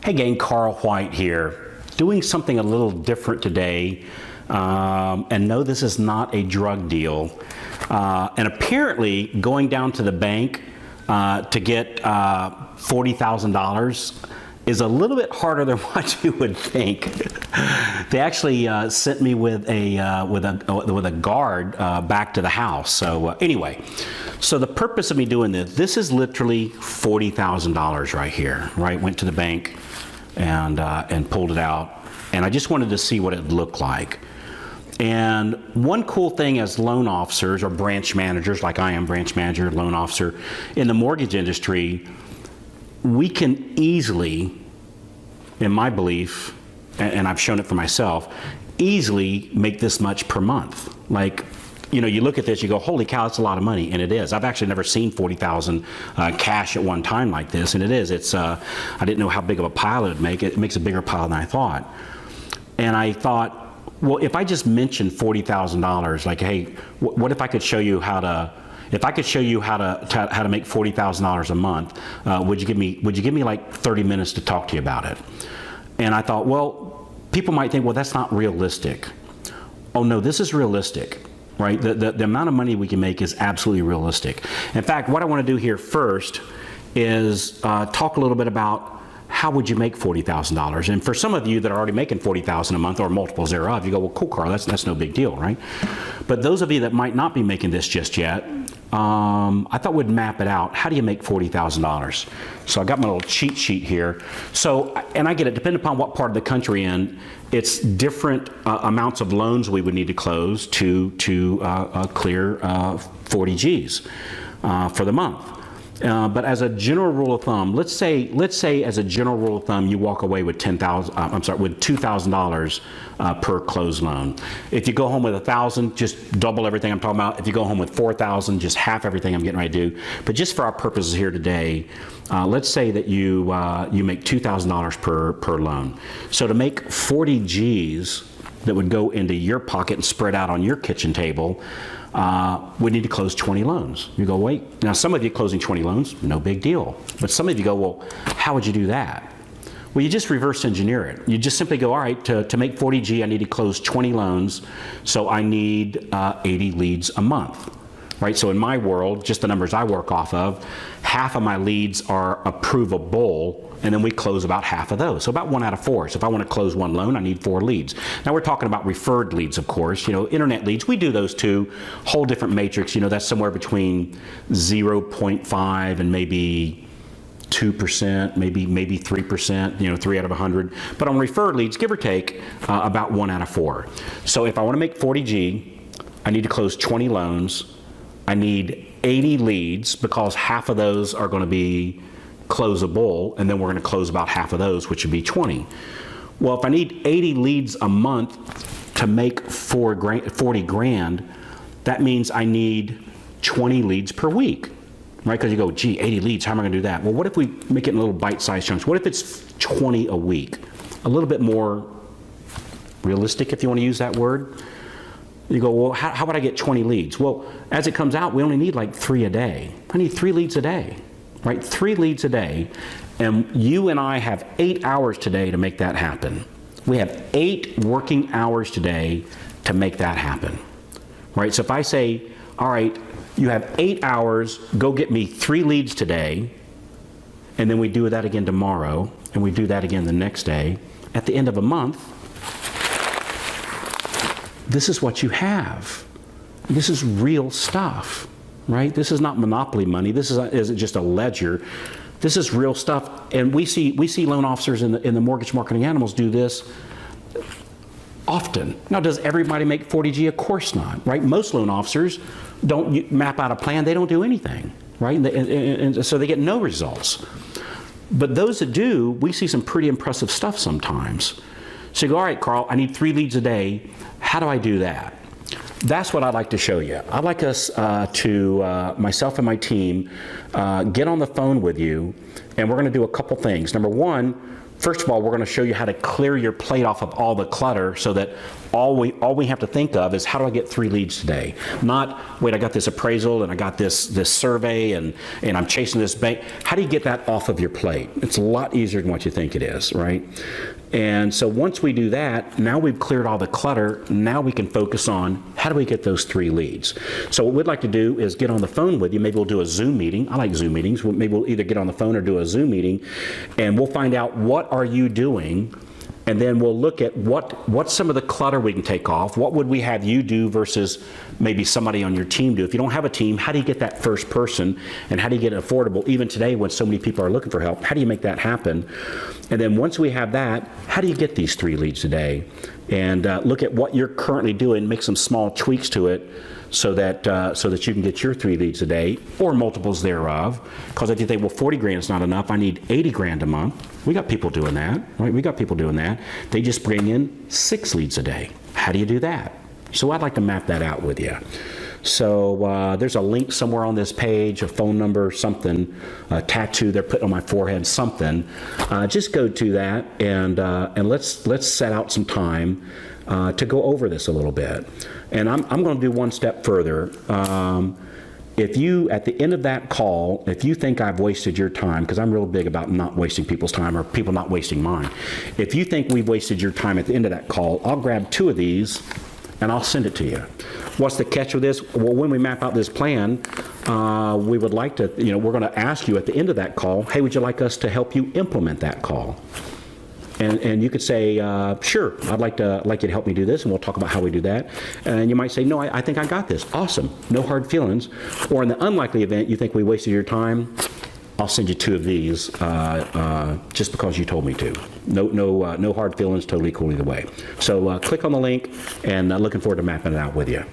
Hey gang, Carl White here, doing something a little different today. And no, this is not a drug deal. And apparently going down to the bank to get $40,000 is a little bit harder than what you would think. They actually sent me with a guard back to the house. So anyway, so the purpose of me doing this is literally $40,000 right here. Right, went to the bank and pulled it out, and I just wanted to see what it looked like. And one cool thing as loan officers or branch managers, like I am, branch manager, loan officer, in the mortgage industry, we can easily, in my belief, and I've shown it for myself, easily make this much per month. Like, you know, you look at this, you go, holy cow, that's a lot of money, and it is. I've actually never seen 40,000 cash at one time like this, and it is. It's I didn't know how big of a pile it would make. It makes a bigger pile than I thought. And I thought, well, if I just mentioned $40,000, like, hey, what if I could show you how to, if I could show you how to make $40,000 a month, would you give me like 30 minutes to talk to you about it? And I thought, well, people might think, well, that's not realistic. Oh no, this is realistic, right? The amount of money we can make is absolutely realistic. In fact, what I want to do here first is talk a little bit about how would you make $40,000? And for some of you that are already making $40,000 a month or multiples thereof, you go, well, cool, Carl, that's no big deal, right? But those of you that might not be making this just yet, I thought we'd map it out. How do you make $40,000? So I got my little cheat sheet here. So, and I get it, depending upon what part of the country in, it's different amounts of loans we would need to close to clear 40 G's for the month. But as a general rule of thumb, let's say as a general rule of thumb, you walk away with with $2,000 per closed loan. If you go home with 1,000, just double everything I'm talking about. If you go home with 4,000, just half everything I'm getting ready to do. But just for our purposes here today, let's say that you make $2,000 per loan. So to make 40 G's that would go into your pocket and spread out on your kitchen table, we need to close 20 loans. You go, wait. Now, some of you closing 20 loans, no big deal. But some of you go, well, how would you do that? Well, you just reverse engineer it. You just simply go, all right, to make 40 G, I need to close 20 loans, so I need 80 leads a month. Right, so in my world, just the numbers I work off of, half of my leads are approvable, and then we close about half of those. So about 1 out of 4. So if I want to close one loan, I need 4 leads. Now we're talking about referred leads, of course. You know, internet leads, we do those too. Whole different matrix. You know, that's somewhere between 0.5 and maybe 2%, maybe 3%. You know, 3 out of 100. But on referred leads, give or take, about 1 out of 4. So if I want to make 40 G, I need to close 20 loans. I need 80 leads because half of those are going to be closable, and then we're going to close about half of those, which would be 20. Well, if I need 80 leads a month to make 40 grand, that means I need 20 leads per week, right? Because you go, gee, 80 leads, how am I going to do that? Well, what if we make it in little bite-sized chunks? What if it's 20 a week? A little bit more realistic, if you want to use that word. You go, well, how would I get 20 leads? Well, as it comes out, we only need like 3 a day. I need 3 leads a day, right? 3 leads a day, and you and I have 8 hours today to make that happen. We have 8 working hours today to make that happen, right? So if I say, all right, you have 8 hours, go get me 3 leads today, and then we do that again tomorrow, and we do that again the next day, at the end of a month, this is what you have. This is real stuff, right? This is not monopoly money. This isn't just a ledger. This is real stuff. And we see loan officers in the mortgage marketing animals do this often. Now, does everybody make 40 G? Of course not, right? Most loan officers don't map out a plan. They don't do anything, right? And so they get no results. But those that do, we see some pretty impressive stuff sometimes. So you go, all right, Carl, I need 3 leads a day. How do I do that? That's what I'd like to show you. I'd like us myself and my team, get on the phone with you, and we're going to do a couple things. Number one, First of all, we're going to show you how to clear your plate off of all the clutter so that all we have to think of is how do I get 3 leads today? Not, wait, I got this appraisal and I got this survey and I'm chasing this bank. How do you get that off of your plate? It's a lot easier than what you think it is, right? And so once we do that, now we've cleared all the clutter. Now we can focus on how do we get those 3 leads. So what we'd like to do is get on the phone with you. Maybe we'll do a Zoom meeting. I like Zoom meetings. Maybe we'll either get on the phone or do a Zoom meeting, and we'll find out what are you doing. And then we'll look at what's some of the clutter we can take off. What would we have you do versus maybe somebody on your team do? If you don't have a team, how do you get that first person? And how do you get it affordable? Even today when so many people are looking for help, how do you make that happen? And then once we have that, how do you get these 3 leads a day? And look at what you're currently doing, make some small tweaks to it so that you can get your 3 leads a day or multiples thereof. Because if you think, well, 40 grand is not enough, I need 80 grand a month. We got people doing that, right? We got people doing that. They just bring in 6 leads a day. How do you do that? So I'd like to map that out with you. So there's a link somewhere on this page, a phone number, something, a tattoo they're putting on my forehead, something. Just go to that and let's set out some time to go over this a little bit. And I'm going to do one step further. If you, at the end of that call, if you think I've wasted your time, because I'm real big about not wasting people's time or people not wasting mine. If you think we've wasted your time at the end of that call, I'll grab 2 of these and I'll send it to you. What's the catch with this? Well, when we map out this plan, we would like to, we're going to ask you at the end of that call, hey, would you like us to help you implement that call? And you could say, sure, I'd like you to help me do this, and we'll talk about how we do that. And you might say, no, I think I got this. Awesome. No hard feelings. Or in the unlikely event you think we wasted your time, I'll send you 2 of these just because you told me to. No hard feelings, totally cool either way. So click on the link, and looking forward to mapping it out with you.